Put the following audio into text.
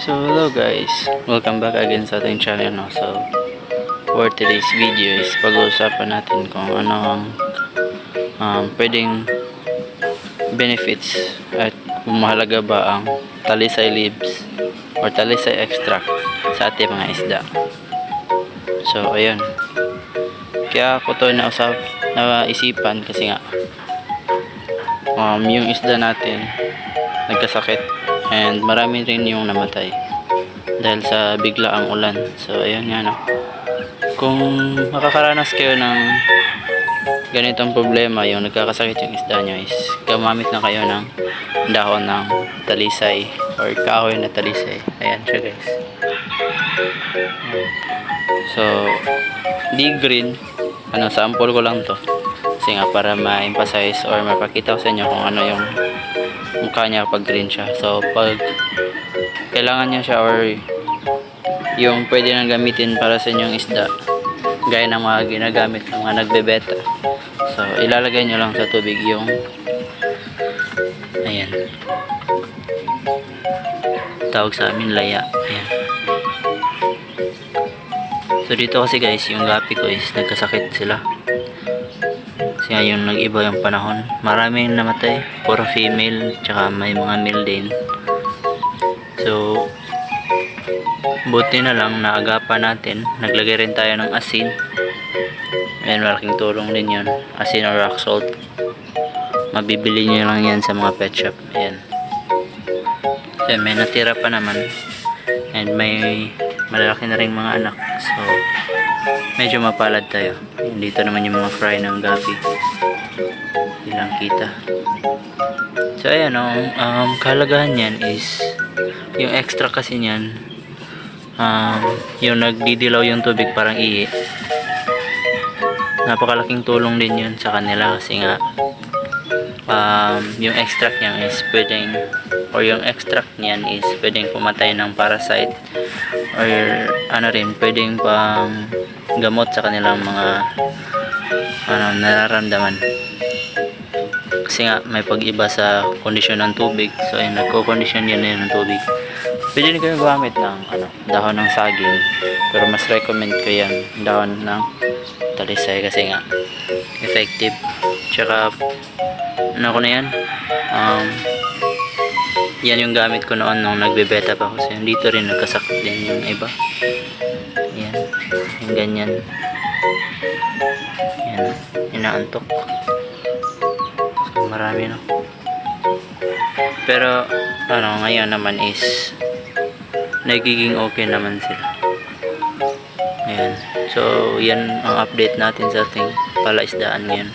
So hello guys, welcome back again sa ating channel no. So for today's video is pag-uusapan natin kung ano ang pwedeng benefits at kung mahalaga ba ang talisay leaves or talisay extract sa ating mga isda. So ayun, kaya ako to naisipan kasi nga yung isda natin nagkasakit and marami rin yung namatay dahil sa biglaang ulan. So ayun nga no, kung makakaranas kayo ng ganitong problema, yung nagkakasakit yung isda nyo, is gamamit na kayo ng dahon ng talisay or kahoy na talisay. Ayan siya guys. So di green, sample ko lang to kasi nga para ma-emphasize or mapakita ko sa inyo kung ano yung mukha niya pag green siya. So pag kailangan niya siya or yung pwede nang gamitin para sa inyong isda, gaya ng mga ginagamit ng mga nagbebeta, so ilalagay nyo lang sa tubig yung ayan, tawag sa amin laya. Ayan. So dito kasi guys, yung gapi ko is nagkasakit sila kasi nga yung nag-iba yung panahon, maraming namatay, puro female, tsaka may mga male din. So buti na lang naagapan natin, naglagay rin tayo ng asin. Ayan, malaking tulong din yun, asin or rock salt. Mabibili nyo lang yan sa mga pet shop. Ayan. Ayan, may natira pa naman and may malalaki na rin mga anak, so medyo mapalad tayo. Dito naman yung mga fry ng gapi, ilang kita. So ayan o, kahalagahan yan is yung extra kasi nyan, yung nagdidilaw yung tubig parang ihi, napakalaking tulong din yun sa kanila kasi nga yung extract niyan is pwedeng, or yung extract niyan is pwedeng pumatay ng parasite or rin pwedeng pang gamot sa kanilang mga nararamdaman kasi nga may pag-iba sa kondisyon ng tubig. So ayun, nagko-kondisyon yan ng tubig. Pwede rin kayo gumamit ng dahon ng saging, pero mas recommend ko yan dahon ng talisay kasi nga effective. Tsaka ko na yan, yan yung gamit ko noon nung nagbebeta pa kasi dito rin nagkasakit din yung iba. Yan, yung ganyan, yan, inaantok. So marami no, pero ngayon naman is nagiging okay naman sila. Ayan, so yan ang update natin sa ating palaisdaan ngayon.